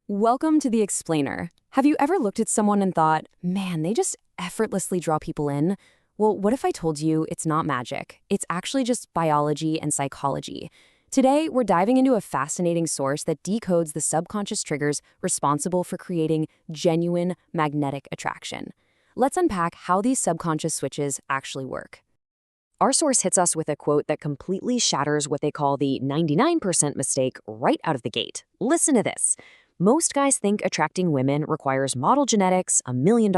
Welcome to The Explainer. Have you ever looked at someone and thought, man, they just effortlessly draw people in? Well, what if I told you it's not magic? It's actually just biology and psychology. Today, we're diving into a fascinating source that decodes the subconscious triggers responsible for creating genuine magnetic attraction. Let's unpack how these subconscious switches actually work. Our source hits us with a quote that completely shatters what they call the 99% mistake right out of the gate. Listen to this. Most guys think attracting women requires model genetics, $1 million,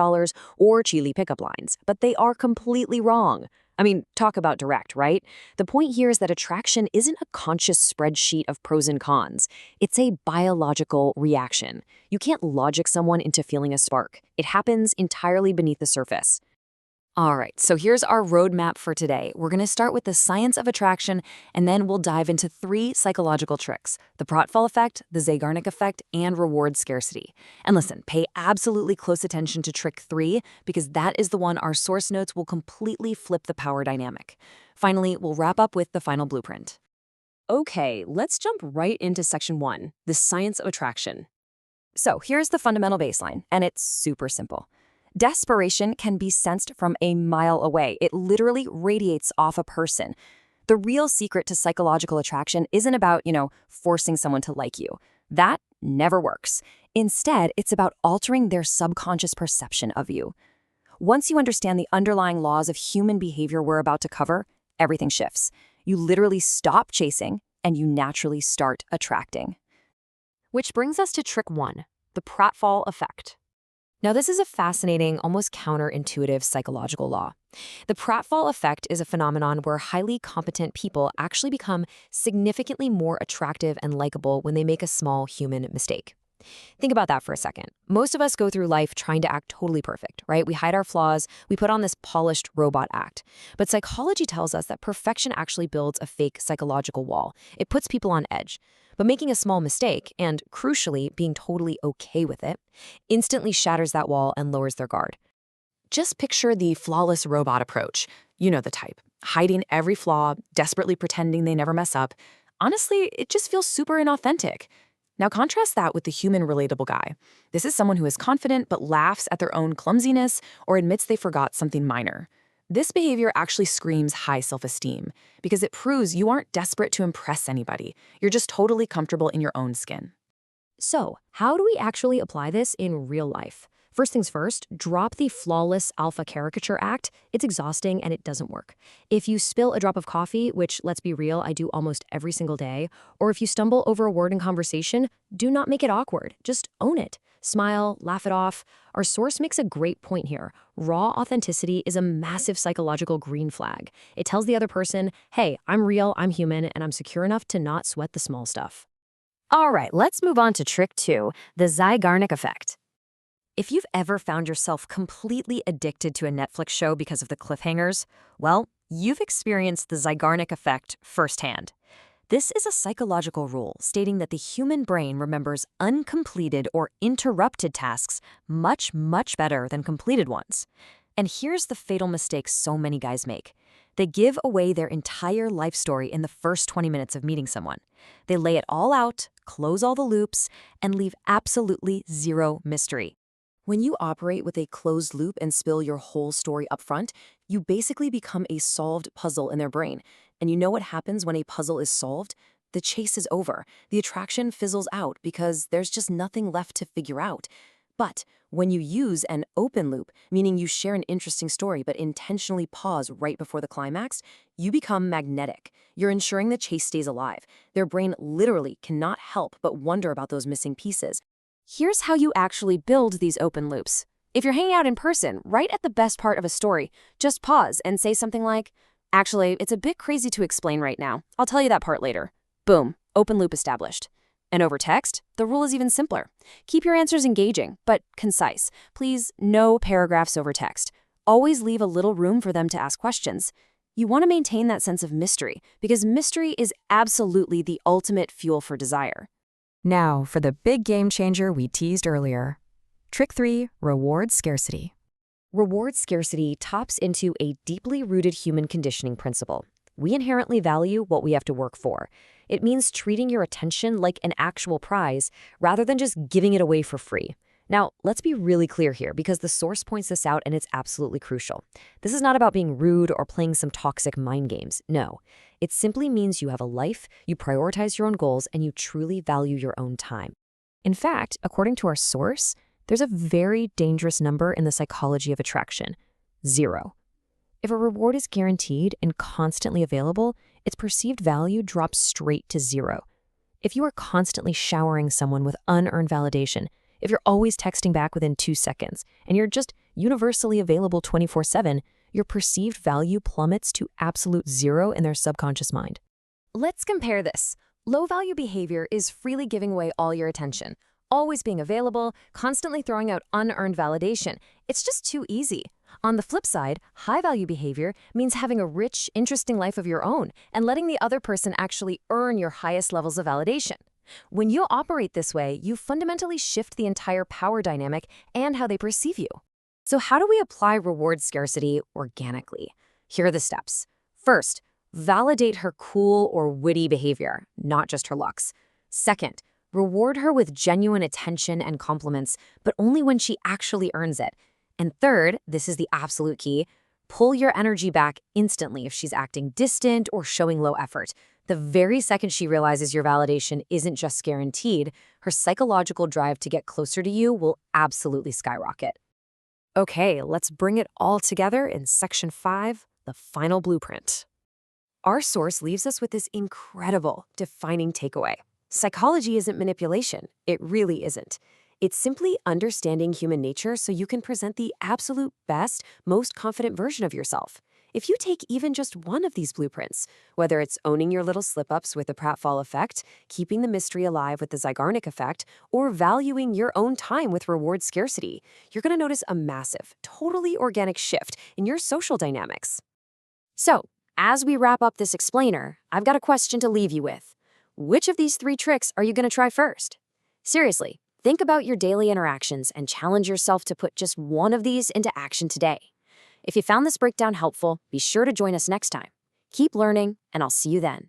or cheesy pickup lines, but they are completely wrong. I mean, talk about direct, right? The point here is that attraction isn't a conscious spreadsheet of pros and cons. It's a biological reaction. You can't logic someone into feeling a spark. It happens entirely beneath the surface. All right, so here's our roadmap for today. We're going to start with the science of attraction, and then we'll dive into 3 psychological tricks: the pratfall effect, the zeigarnik effect, and reward scarcity. And listen, pay absolutely close attention to trick 3, because that is the one our source notes will completely flip the power dynamic. Finally, we'll wrap up with the final blueprint. Okay, let's jump right into section 1, the science of attraction. So here's the fundamental baseline, and it's super simple. Desperation can be sensed from a mile away. It literally radiates off a person. The real secret to psychological attraction isn't about, forcing someone to like you. That never works. Instead, it's about altering their subconscious perception of you. Once you understand the underlying laws of human behavior we're about to cover, everything shifts. You literally stop chasing, and you naturally start attracting. Which brings us to trick 1, the pratfall effect. Now, this is a fascinating, almost counterintuitive psychological law. The pratfall effect is a phenomenon where highly competent people actually become significantly more attractive and likable when they make a small human mistake. Think about that for a second. Most of us go through life trying to act totally perfect, right? We hide our flaws, we put on this polished robot act. But psychology tells us that perfection actually builds a fake psychological wall. It puts people on edge. But making a small mistake, and crucially, being totally okay with it, instantly shatters that wall and lowers their guard. Just picture the flawless robot approach. You know the type. Hiding every flaw, desperately pretending they never mess up. Honestly, it just feels super inauthentic. Now contrast that with the human relatable guy. This is someone who is confident but laughs at their own clumsiness or admits they forgot something minor. This behavior actually screams high self-esteem because it proves you aren't desperate to impress anybody. You're just totally comfortable in your own skin. So, how do we actually apply this in real life? First things first, drop the flawless alpha caricature act. It's exhausting and it doesn't work. If you spill a drop of coffee, which, let's be real, I do almost every single day, or if you stumble over a word in conversation, do not make it awkward. Just own it. Smile, laugh it off. Our source makes a great point here. Raw authenticity is a massive psychological green flag. It tells the other person, hey, I'm real, I'm human, and I'm secure enough to not sweat the small stuff. All right, let's move on to trick 2, the zeigarnik effect. If you've ever found yourself completely addicted to a Netflix show because of the cliffhangers, well, you've experienced the zeigarnik effect firsthand. This is a psychological rule stating that the human brain remembers uncompleted or interrupted tasks much, much better than completed ones. And here's the fatal mistake so many guys make. They give away their entire life story in the first 20 minutes of meeting someone. They lay it all out, close all the loops, and leave absolutely zero mystery. When you operate with a closed loop and spill your whole story up front, you basically become a solved puzzle in their brain. And you know what happens when a puzzle is solved? The chase is over. The attraction fizzles out because there's just nothing left to figure out. But when you use an open loop, meaning you share an interesting story but intentionally pause right before the climax, you become magnetic. You're ensuring the chase stays alive. Their brain literally cannot help but wonder about those missing pieces. Here's how you actually build these open loops. If you're hanging out in person, right at the best part of a story, just pause and say something like, actually, it's a bit crazy to explain right now. I'll tell you that part later. Boom, open loop established. And over text, the rule is even simpler. Keep your answers engaging, but concise. Please, no paragraphs over text. Always leave a little room for them to ask questions. You want to maintain that sense of mystery, because mystery is absolutely the ultimate fuel for desire. Now, for the big game changer we teased earlier. Trick 3, reward scarcity. Reward scarcity taps into a deeply rooted human conditioning principle. We inherently value what we have to work for. It means treating your attention like an actual prize rather than just giving it away for free. Now, let's be really clear here because the source points this out and it's absolutely crucial. This is not about being rude or playing some toxic mind games. No, it simply means you have a life, you prioritize your own goals, and you truly value your own time. In fact, according to our source, there's a very dangerous number in the psychology of attraction: 0. If a reward is guaranteed and constantly available, its perceived value drops straight to 0. If you are constantly showering someone with unearned validation, if you're always texting back within 2 seconds, and you're just universally available 24/7, your perceived value plummets to absolute 0 in their subconscious mind. Let's compare this. Low-value behavior is freely giving away all your attention, always being available, constantly throwing out unearned validation. It's just too easy. On the flip side, high-value behavior means having a rich, interesting life of your own and letting the other person actually earn your highest levels of validation. When you operate this way, you fundamentally shift the entire power dynamic and how they perceive you. So how do we apply reward scarcity organically? Here are the steps. First, validate her cool or witty behavior, not just her looks. Second, reward her with genuine attention and compliments, but only when she actually earns it. And third, this is the absolute key, pull your energy back instantly if she's acting distant or showing low effort. The very second she realizes your validation isn't just guaranteed, her psychological drive to get closer to you will absolutely skyrocket. Okay, let's bring it all together in Section 5, the final blueprint. Our source leaves us with this incredible, defining takeaway. Psychology isn't manipulation. It really isn't. It's simply understanding human nature so you can present the absolute best, most confident version of yourself. If you take even just one of these blueprints, whether it's owning your little slip-ups with the pratfall effect, keeping the mystery alive with the zeigarnik effect, or valuing your own time with reward scarcity, you're going to notice a massive, totally organic shift in your social dynamics. So, as we wrap up this explainer, I've got a question to leave you with. Which of these 3 tricks are you going to try first? Seriously, think about your daily interactions and challenge yourself to put just one of these into action today. If you found this breakdown helpful, be sure to join us next time. Keep learning, and I'll see you then.